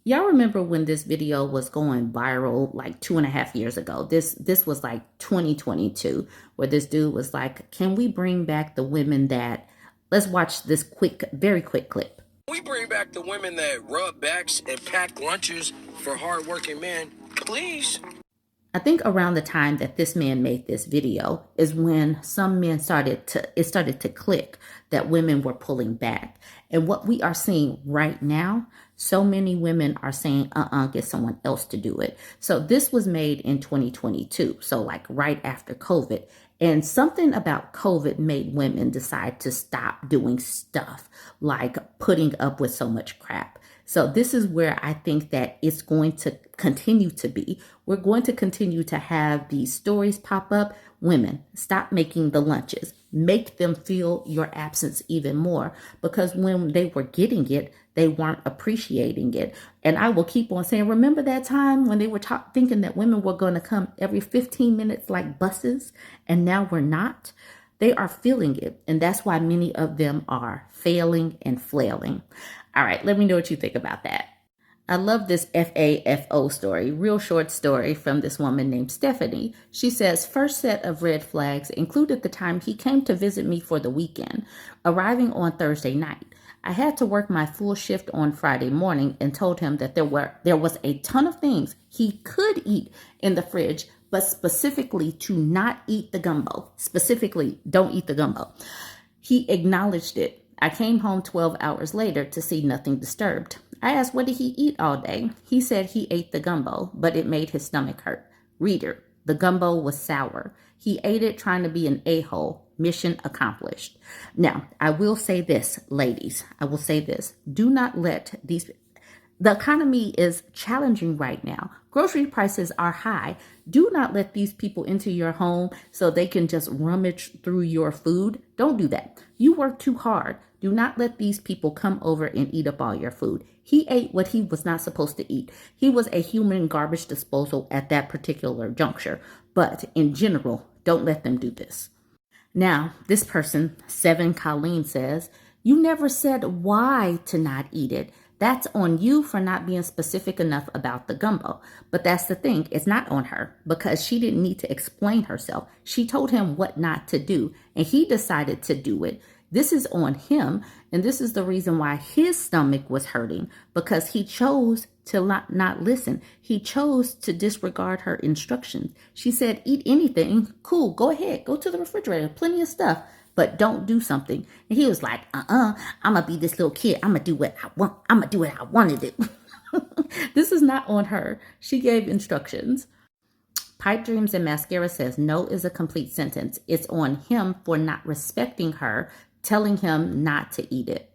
Y'all remember when this video was going viral like 2.5 years ago? This was like 2022, where this dude was like, "Can we bring back the women that?" Let's watch this quick, very quick clip. We bring back the women that rub backs and pack lunches for hardworking men, please. I think around the time that this man made this video is when some men started to click that women were pulling back. And what we are seeing right now, so many women are saying, get someone else to do it. So this was made in 2022. So like right after COVID. And something about COVID made women decide to stop doing stuff like putting up with so much crap. So this is where I think that it's going to continue to be. We're going to continue to have these stories pop up. Women, stop making the lunches. Make them feel your absence even more, because when they were getting it, they weren't appreciating it. And I will keep on saying, remember that time when they were thinking that women were going to come every 15 minutes like buses, and now we're not? They are feeling it, and that's why many of them are failing and flailing. All right, let me know what you think about that. I love this FAFO story, real short story from this woman named Stephanie. She says, first set of red flags included the time he came to visit me for the weekend, arriving on Thursday night. I had to work my full shift on Friday morning and told him that there was a ton of things he could eat in the fridge, but specifically to not eat the gumbo. Specifically, don't eat the gumbo. He acknowledged it. I came home 12 hours later to see nothing disturbed. I asked, what did he eat all day? He said he ate the gumbo, but it made his stomach hurt. Reader, the gumbo was sour. He ate it trying to be an a-hole. Mission accomplished. Now, I will say this, ladies. I will say this. Do not let these... The economy is challenging right now. Grocery prices are high. Do not let these people into your home so they can just rummage through your food. Don't do that. You work too hard. Do not let these people come over and eat up all your food. He ate what he was not supposed to eat. He was a human garbage disposal at that particular juncture. But in general, don't let them do this. Now, this person, 7 Colleen, says, you never said why to not eat it. That's on you for not being specific enough about the gumbo. But that's the thing. It's not on her, because she didn't need to explain herself. She told him what not to do, and he decided to do it. This is on him, and this is the reason why his stomach was hurting, because he chose to not listen. He chose to disregard her instructions. She said, eat anything. Cool, go ahead. Go to the refrigerator. Plenty of stuff. But don't do something. And he was like, I'm going to be this little kid. I'm going to do what I want. I'm going to do what I want to do. This is not on her. She gave instructions. Pipe Dreams and Mascara says, no is a complete sentence. It's on him for not respecting her, telling him not to eat it.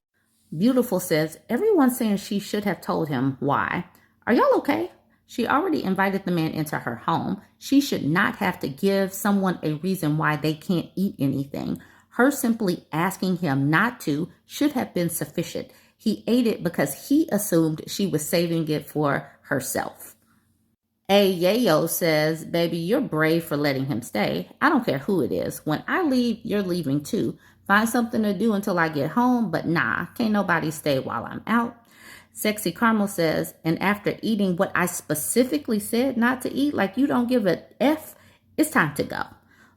Beautiful says, everyone's saying she should have told him why. Are y'all okay? She already invited the man into her home. She should not have to give someone a reason why they can't eat anything. Her simply asking him not to should have been sufficient. He ate it because he assumed she was saving it for herself. A Yayo says, baby, you're brave for letting him stay. I don't care who it is. When I leave, you're leaving too. Find something to do until I get home, but nah, can't nobody stay while I'm out. Sexy Carmel says, and after eating what I specifically said not to eat, like you don't give a F, it's time to go.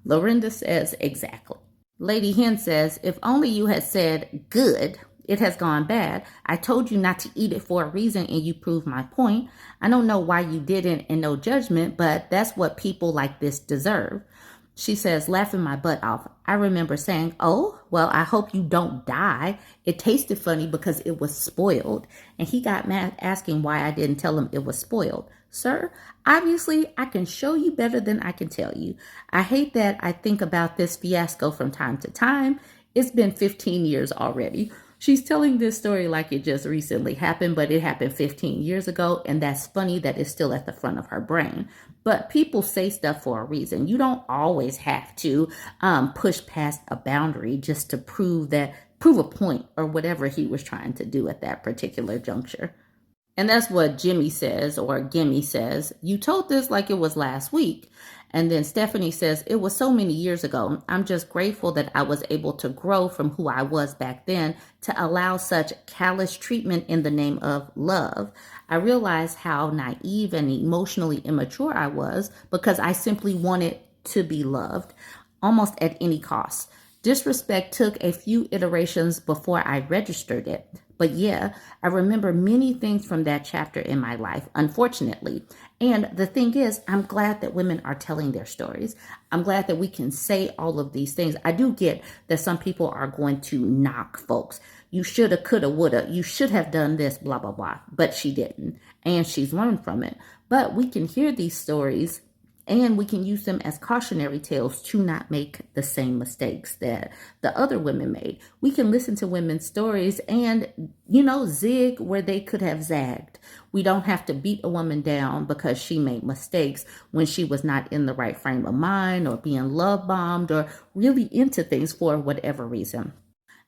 Lorinda says, exactly. Lady Hen says, if only you had said, good, it has gone bad. I told you not to eat it for a reason and you proved my point. I don't know why you didn't, and no judgment, but that's what people like this deserve. She says, laughing my butt off. I remember saying, oh, well, I hope you don't die. It tasted funny because it was spoiled. And he got mad asking why I didn't tell him it was spoiled. Sir, obviously, I can show you better than I can tell you. I hate that I think about this fiasco from time to time. It's been 15 years already. She's telling this story like it just recently happened, but it happened 15 years ago, and that's funny that it's still at the front of her brain. But people say stuff for a reason. You don't always have to push past a boundary just to prove a point or whatever he was trying to do at that particular juncture. And that's what Jimmy says, or Gimme says. You told this like it was last week. And then Stephanie says, it was so many years ago. I'm just grateful that I was able to grow from who I was back then to allow such callous treatment in the name of love. I realized how naive and emotionally immature I was because I simply wanted to be loved, almost at any cost. Disrespect took a few iterations before I registered it. But yeah, I remember many things from that chapter in my life, unfortunately. And the thing is, I'm glad that women are telling their stories. I'm glad that we can say all of these things. I do get that some people are going to knock folks. You shoulda, coulda, woulda. You should have done this, blah, blah, blah. But she didn't. And she's learned from it. But we can hear these stories and we can use them as cautionary tales to not make the same mistakes that the other women made. We can listen to women's stories and, zig where they could have zagged. We don't have to beat a woman down because she made mistakes when she was not in the right frame of mind or being love bombed or really into things for whatever reason.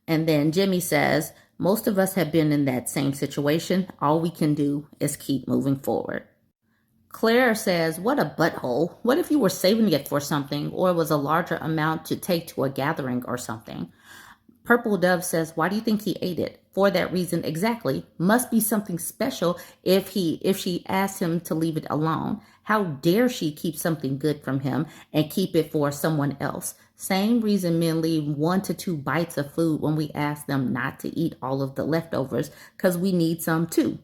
And then Jimmy says, most of us have been in that same situation. All we can do is keep moving forward. Claire says, what a butthole. What if you were saving it for something or it was a larger amount to take to a gathering or something? Purple Dove says, why do you think he ate it? For that reason exactly. Must be something special if she asked him to leave it alone. How dare she keep something good from him and keep it for someone else? Same reason men leave 1 to 2 bites of food when we ask them not to eat all of the leftovers because we need some too.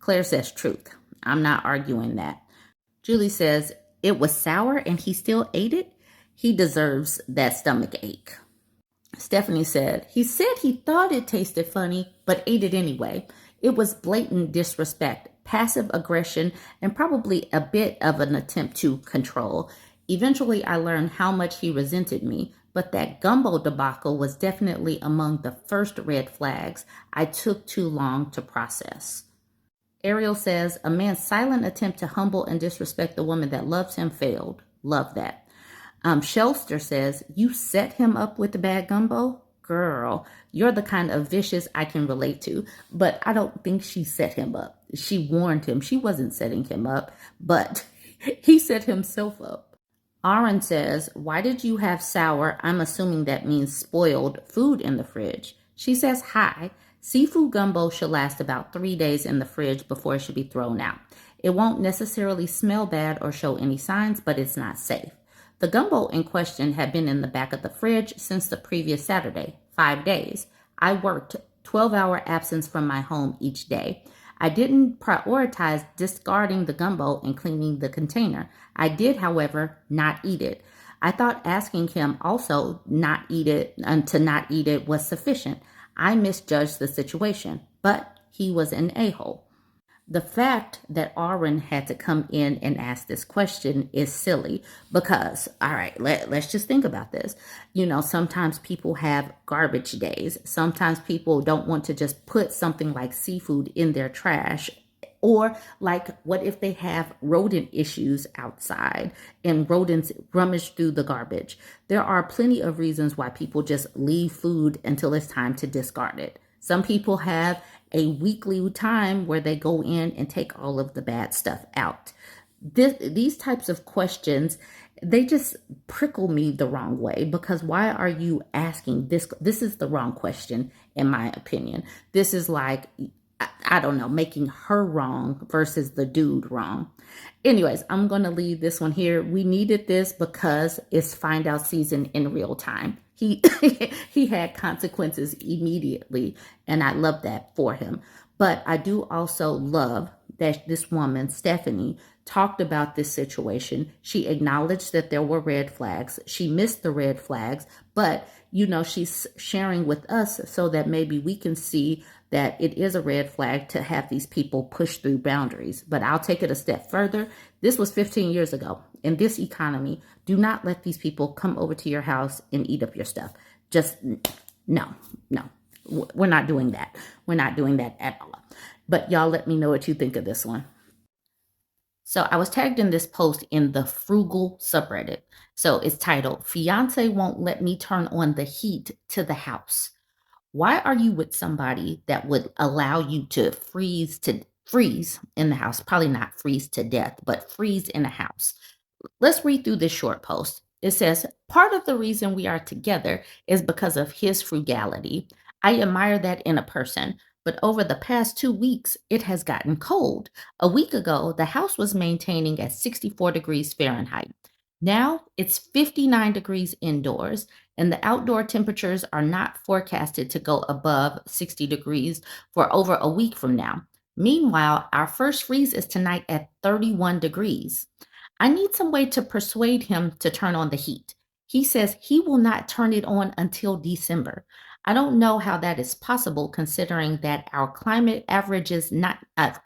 Claire says, truth. I'm not arguing that. Julie says, it was sour and he still ate it? He deserves that stomach ache. Stephanie said, he said he thought it tasted funny, but ate it anyway. It was blatant disrespect, passive aggression, and probably a bit of an attempt to control. Eventually, I learned how much he resented me, but that gumbo debacle was definitely among the first red flags I took too long to process. Ariel says, a man's silent attempt to humble and disrespect the woman that loves him failed. Love that. Shelster says, you set him up with the bad gumbo? Girl, you're the kind of vicious I can relate to, but I don't think she set him up. She warned him. She wasn't setting him up, but he set himself up. Aaron says, why did you have sour, I'm assuming that means spoiled, food in the fridge? She says, hi. Seafood gumbo should last about 3 days in the fridge before it should be thrown out. It won't necessarily smell bad or show any signs, but it's not safe. The gumbo in question had been in the back of the fridge since the previous Saturday, 5 days. I worked 12-hour absence from my home each day. I didn't prioritize discarding the gumbo and cleaning the container. I did, however, not eat it. I thought asking him also to not eat it was sufficient. I misjudged the situation, but he was an a-hole. The fact that Aaron had to come in and ask this question is silly because, all right, let's just think about this. Sometimes people have garbage days. Sometimes people don't want to just put something like seafood in their trash. Or like, what if they have rodent issues outside and rodents rummage through the garbage? There are plenty of reasons why people just leave food until it's time to discard it. Some people have a weekly time where they go in and take all of the bad stuff out. These types of questions, they just prickle me the wrong way because why are you asking this? This is the wrong question, in my opinion. This is like, I don't know, making her wrong versus the dude wrong. Anyways, I'm going to leave this one here. We needed this because it's find out season in real time. He he had consequences immediately, and I love that for him. But I do also love that this woman, Stephanie, talked about this situation. She acknowledged that there were red flags. She missed the red flags, but she's sharing with us so that maybe we can see that it is a red flag to have these people push through boundaries. But I'll take it a step further. This was 15 years ago. In this economy, do not let these people come over to your house and eat up your stuff. Just no. We're not doing that. We're not doing that at all. But y'all let me know what you think of this one. So I was tagged in this post in the Frugal subreddit. So it's titled, Fiance Won't Let Me Turn on the Heat to the House. Why are you with somebody that would allow you to freeze in the house? Probably not freeze to death, but freeze in the house. Let's read through this short post. It says, part of the reason we are together is because of his frugality. I admire that in a person, but over the past 2 weeks, it has gotten cold. A week ago, the house was maintaining at 64 degrees Fahrenheit. Now it's 59 degrees indoors, and the outdoor temperatures are not forecasted to go above 60 degrees for over a week from now. Meanwhile, our first freeze is tonight at 31 degrees. I need some way to persuade him to turn on the heat. He says he will not turn it on until December. I don't know how that is possible considering that our climate averages nights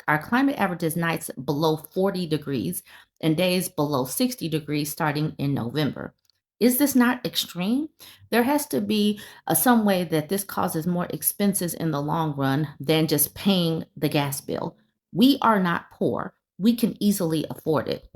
below 40 degrees and days below 60 degrees starting in November. Is this not extreme? There has to be some way that this causes more expenses in the long run than just paying the gas bill. We are not poor. We can easily afford it.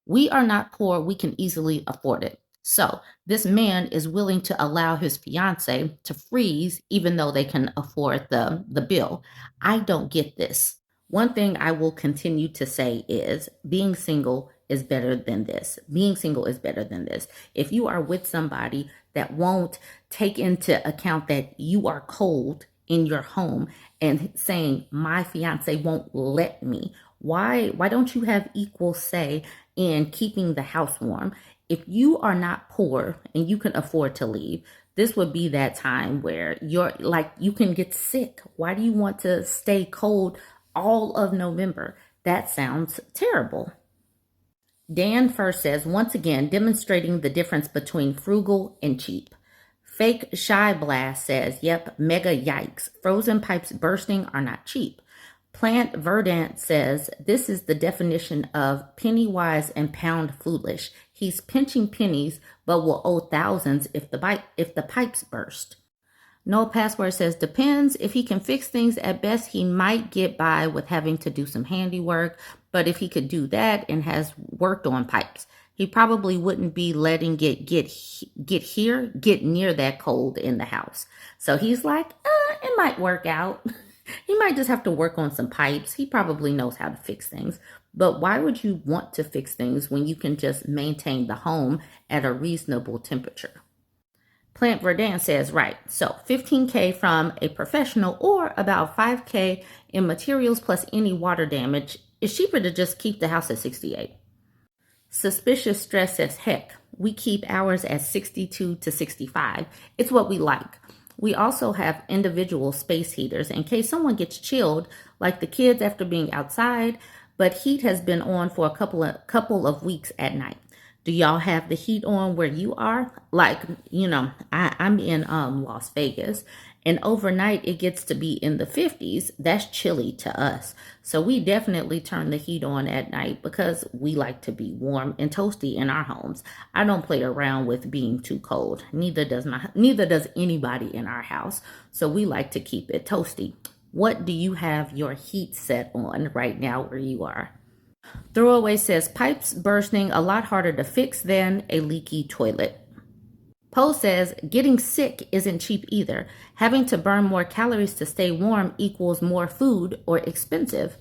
We are not poor. We can easily afford it. So this man is willing to allow his fiance to freeze even though they can afford the bill. I don't get this. One thing I will continue to say is being single is better than this. Being single is better than this. If you are with somebody that won't take into account that you are cold in your home and saying my fiance won't let me, why don't you have equal say in keeping the house warm? If you are not poor and you can afford to leave, this would be that time where you can get sick. Why do you want to stay cold all of November? That sounds terrible. Dan first says, once again, demonstrating the difference between frugal and cheap. Fake Shy Blast says, yep, mega yikes. Frozen pipes bursting are not cheap. Plant Verdant says, this is the definition of penny wise and pound foolish. He's pinching pennies, but will owe thousands if the pipes burst. No Password says, depends. If he can fix things, at best he might get by with having to do some handiwork, but if he could do that and has worked on pipes, he probably wouldn't be letting it get near that cold in the house. So he's like, it might work out. He might just have to work on some pipes. He probably knows how to fix things. But why would you want to fix things when you can just maintain the home at a reasonable temperature? Plant Verdant says, right, so $15K from a professional or about $5K in materials plus any water damage is cheaper to just keep the house at 68. Suspicious Stress says, heck, we keep ours at 62 to 65. It's what we like. We also have individual space heaters in case someone gets chilled, like the kids after being outside, but heat has been on for a couple of weeks at night. Do y'all have the heat on where you are? Like, I'm in Las Vegas, and overnight it gets to be in the 50s. That's chilly to us. So we definitely turn the heat on at night because we like to be warm and toasty in our homes. I don't play around with being too cold. Neither does anybody in our house. So we like to keep it toasty. What do you have your heat set on right now where you are? Throwaway says, pipes bursting a lot harder to fix than a leaky toilet. Poe says, getting sick isn't cheap either. Having to burn more calories to stay warm equals more food or expensive.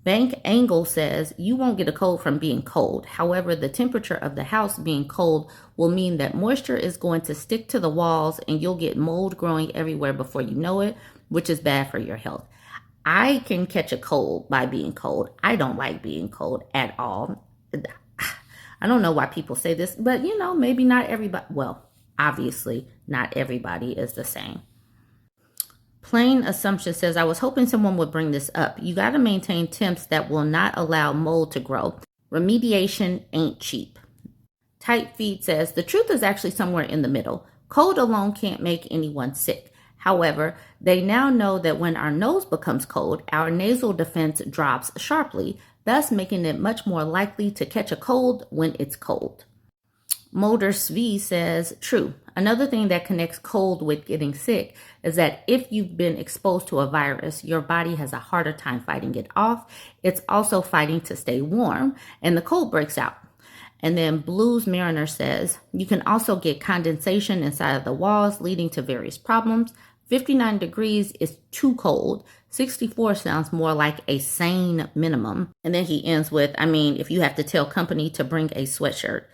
Bank Angle says, you won't get a cold from being cold. However, the temperature of the house being cold will mean that moisture is going to stick to the walls and you'll get mold growing everywhere before you know it, which is bad for your health. I can catch a cold by being cold. I don't like being cold at all. I don't know why people say this, but maybe not everybody. Well, obviously, not everybody is the same. Plain Assumption says, I was hoping someone would bring this up. You got to maintain temps that will not allow mold to grow. Remediation ain't cheap. Tight Feed says, the truth is actually somewhere in the middle. Cold alone can't make anyone sick. However, they now know that when our nose becomes cold, our nasal defense drops sharply, thus making it much more likely to catch a cold when it's cold. Mulder Svi says, true. Another thing that connects cold with getting sick is that if you've been exposed to a virus, your body has a harder time fighting it off. It's also fighting to stay warm, and the cold breaks out. And then Blues Mariner says, you can also get condensation inside of the walls, leading to various problems. 59 degrees is too cold. 64 sounds more like a sane minimum. And then he ends with, I mean, if you have to tell company to bring a sweatshirt.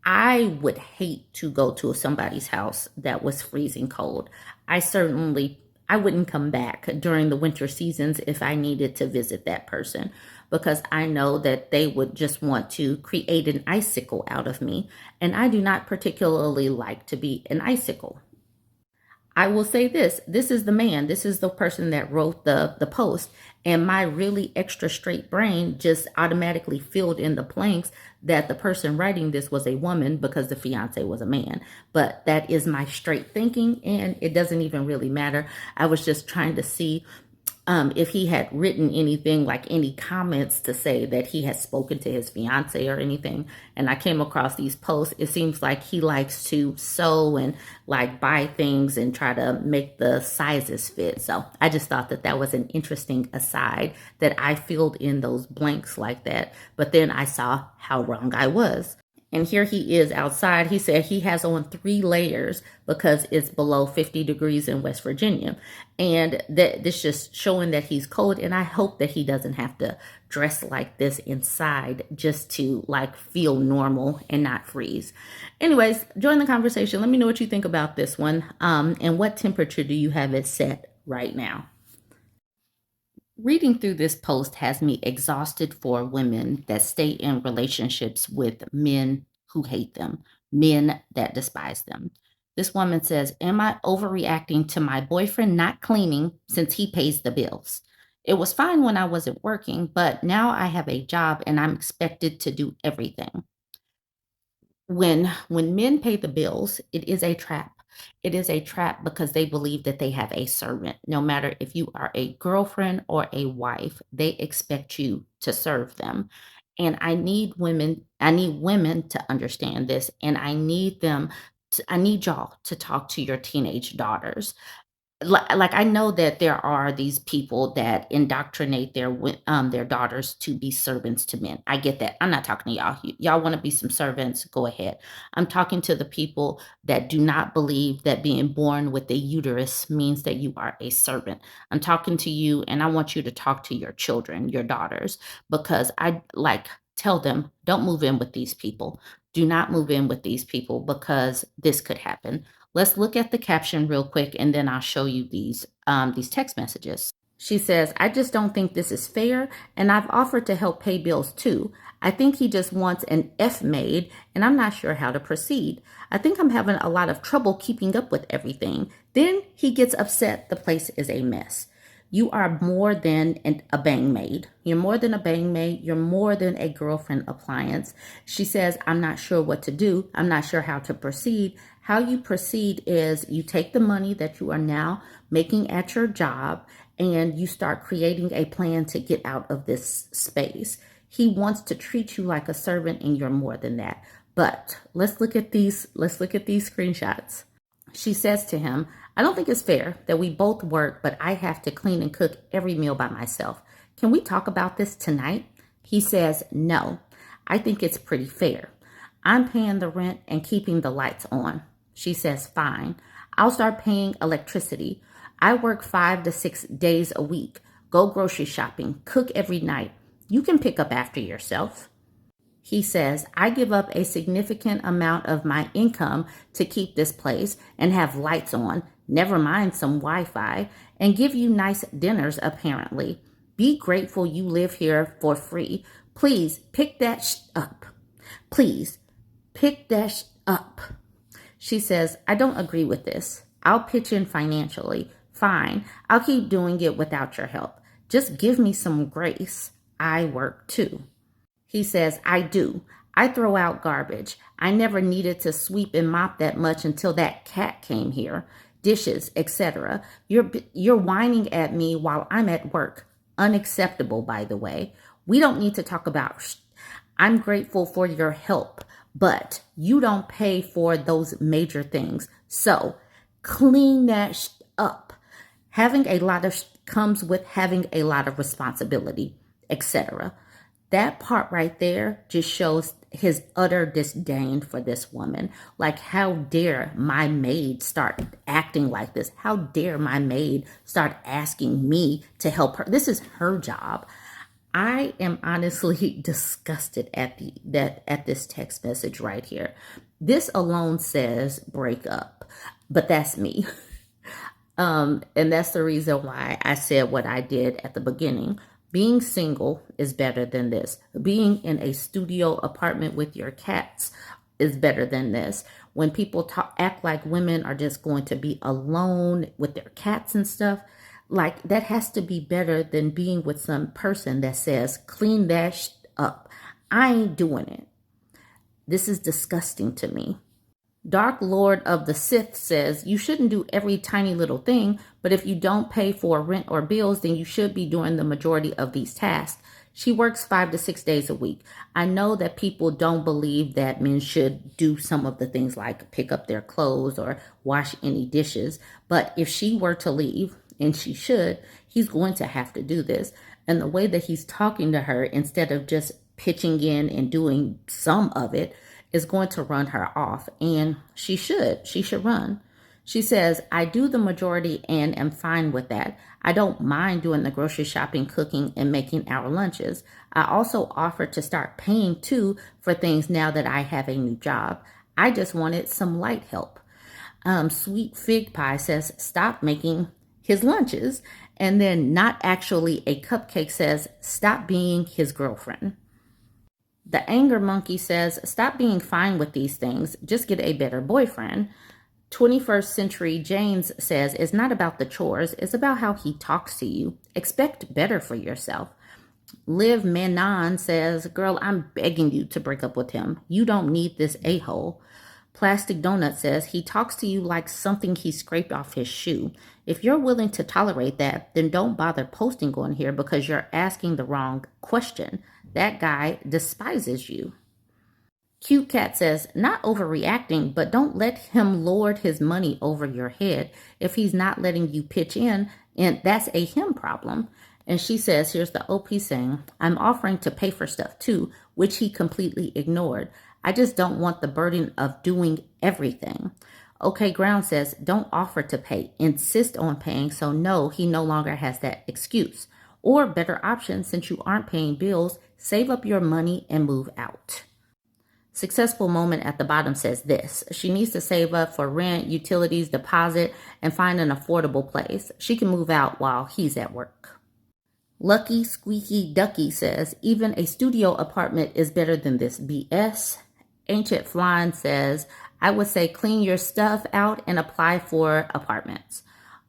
I would hate to go to somebody's house that was freezing cold. I wouldn't come back during the winter seasons if I needed to visit that person, because I know that they would just want to create an icicle out of me. And I do not particularly like to be an icicle. I will say this is the man, this is the person that wrote the post, and my really extra straight brain just automatically filled in the blanks that the person writing this was a woman because the fiance was a man. But that is my straight thinking, and it doesn't even really matter. I was just trying to see if he had written anything, like any comments to say that he has spoken to his fiance or anything. And I came across these posts. It seems like he likes to sew and like buy things and try to make the sizes fit. So I just thought that that was an interesting aside, that I filled in those blanks like that. But then I saw how wrong I was. And here he is outside. He said he has on 3 layers because it's below 50 degrees in West Virginia. And that this just showing that he's cold. And I hope that he doesn't have to dress like this inside just to like feel normal and not freeze. Anyways, join the conversation. Let me know what you think about this one. And what temperature do you have it set right now? Reading through this post has me exhausted for women that stay in relationships with men who hate them, men that despise them. This woman says, am I overreacting to my boyfriend not cleaning since he pays the bills? It was fine when I wasn't working, but now I have a job and I'm expected to do everything. When men pay the bills, it is a trap. It is a trap because they believe that they have a servant. No matter if you are a girlfriend or a wife, they expect you to serve them. And I need women to understand this, and I need y'all to talk to your teenage daughters. Like I know that there are these people that indoctrinate their daughters to be servants to men. I get that. I'm not talking to y'all. Y'all want to be some servants, go ahead. I'm talking to the people that do not believe that being born with a uterus means that you are a servant. I'm talking to you, and I want you to talk to your children, your daughters, because I like tell them, don't move in with these people. Do not move in with these people because this could happen. Let's look at the caption real quick, and then I'll show you these text messages. She says, I just don't think this is fair, and I've offered to help pay bills too. I think he just wants an F made, and I'm not sure how to proceed. I think I'm having a lot of trouble keeping up with everything. Then he gets upset the place is a mess. You are more than a bang maid. You're more than a bang maid. You're more than a girlfriend appliance. She says, I'm not sure what to do. I'm not sure how to proceed. How you proceed is you take the money that you are now making at your job and you start creating a plan to get out of this space. He wants to treat you like a servant, and you're more than that. But let's look at these screenshots. She says to him, I don't think it's fair that we both work, but I have to clean and cook every meal by myself. Can we talk about this tonight? He says, no, I think it's pretty fair. I'm paying the rent and keeping the lights on. She says, fine. I'll start paying electricity. I work 5 to 6 days a week, go grocery shopping, cook every night. You can pick up after yourself. He says, I give up a significant amount of my income to keep this place and have lights on, never mind some Wi-Fi, and give you nice dinners apparently. Be grateful you live here for free. Please pick that up. Please pick that up. She says, I don't agree with this. I'll pitch in financially. Fine, I'll keep doing it without your help. Just give me some grace. I work too. He says, I do. I throw out garbage. I never needed to sweep and mop that much until that cat came here. Dishes, etc. You're whining at me while I'm at work. Unacceptable, by the way. We don't need to talk about I'm grateful for your help, but you don't pay for those major things. So clean that up. Having a lot of comes with having a lot of responsibility, etc. That part right there just shows his utter disdain for this woman. Like, how dare my maid start acting like this? How dare my maid start asking me to help her? This is her job. I am honestly disgusted at this text message right here. This alone says break up, but that's me. And that's the reason why I said what I did at the beginning. Being single is better than this. Being in a studio apartment with your cats is better than this. When people act like women are just going to be alone with their cats and stuff, like that has to be better than being with some person that says, clean that up. I ain't doing it. This is disgusting to me. Dark Lord of the Sith says, you shouldn't do every tiny little thing, but if you don't pay for rent or bills, then you should be doing the majority of these tasks. She works 5 to 6 days a week. I know that people don't believe that men should do some of the things like pick up their clothes or wash any dishes, but if she were to leave, and she should, he's going to have to do this. And the way that he's talking to her, instead of just pitching in and doing some of it, is going to run her off. And she should run. She says, I do the majority and am fine with that. I don't mind doing the grocery shopping, cooking, and making our lunches. I also offered to start paying too for things now that I have a new job. I just wanted some light help. Sweet Fig Pie says, stop making his lunches. And then Not Actually a Cupcake says, stop being his girlfriend. The Anger Monkey says, stop being fine with these things. Just get a better boyfriend. 21st Century James says, it's not about the chores. It's about how he talks to you. Expect better for yourself. Liv Manon says, girl, I'm begging you to break up with him. You don't need this a-hole. Plastic Donut says, he talks to you like something he scraped off his shoe. If you're willing to tolerate that, then don't bother posting on here because you're asking the wrong question. That guy despises you. Cute Cat says, not overreacting, but don't let him lord his money over your head. If he's not letting you pitch in, and that's a him problem. And she says, here's the OP saying, I'm offering to pay for stuff too, which he completely ignored. I just don't want the burden of doing everything. OK Ground says, don't offer to pay. Insist on paying, so no, he no longer has that excuse. Or better option, since you aren't paying bills, save up your money and move out. Successful Moment at the bottom says this. She needs to save up for rent, utilities, deposit, and find an affordable place. She can move out while he's at work. Lucky Squeaky Ducky says, even a studio apartment is better than this BS. Ancient Flying says, I would say clean your stuff out and apply for apartments.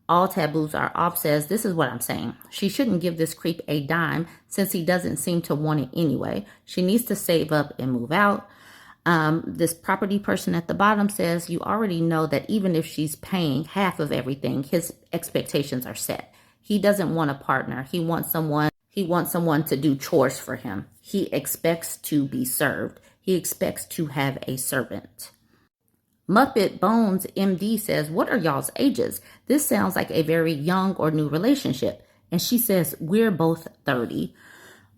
All Taboos Are Off says, this is what I'm saying. She shouldn't give this creep a dime since he doesn't seem to want it anyway. She needs to save up and move out. This property person at the bottom says, you already know that even if she's paying half of everything, his expectations are set. He doesn't want a partner. He wants someone to do chores for him. He expects to be served. He expects to have a servant. Muppet Bones MD says, what are y'all's ages? This sounds like a very young or new relationship. And she says, we're both 30.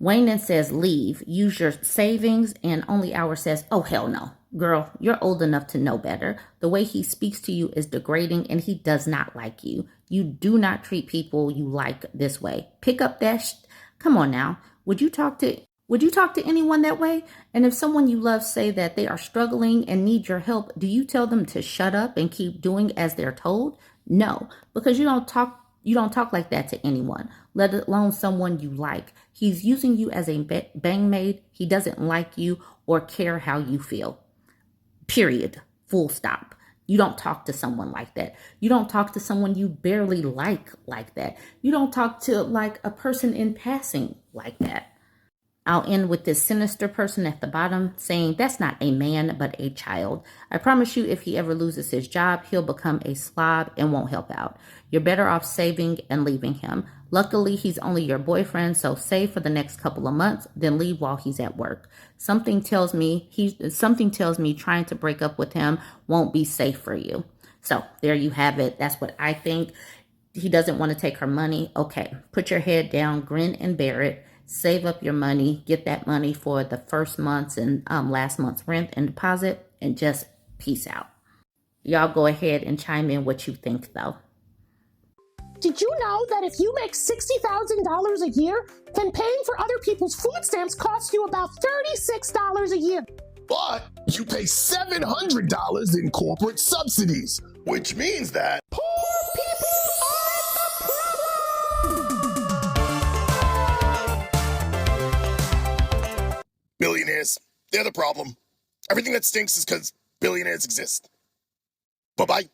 Waynan says, leave. Use your savings. And Only Hour says, oh, hell no. Girl, you're old enough to know better. The way he speaks to you is degrading and he does not like you. You do not treat people you like this way. Pick up that Come on now. Would you talk to anyone that way? And if someone you love say that they are struggling and need your help, do you tell them to shut up and keep doing as they're told? No, because you don't talk like that to anyone, let alone someone you like. He's using you as a bang maid. He doesn't like you or care how you feel. Period. Full stop. You don't talk to someone like that. You don't talk to someone you barely like that. You don't talk to like a person in passing like that. I'll end with this sinister person at the bottom saying, that's not a man, but a child. I promise you, if he ever loses his job, he'll become a slob and won't help out. You're better off saving and leaving him. Luckily, he's only your boyfriend, so save for the next couple of months, then leave while he's at work. Something tells me trying to break up with him won't be safe for you. So there you have it. That's what I think. He doesn't want to take her money. Okay, put your head down, grin and bear it. Save up your money, get that money for the first month's and last month's rent and deposit, and just peace out. Y'all go ahead and chime in what you think, though. Did you know that if you make $60,000 a year, then paying for other people's food stamps costs you about $36 a year? But you pay $700 in corporate subsidies, which means that poor people are the problem. Billionaires, they're the problem. Everything that stinks is because billionaires exist. Bye-bye.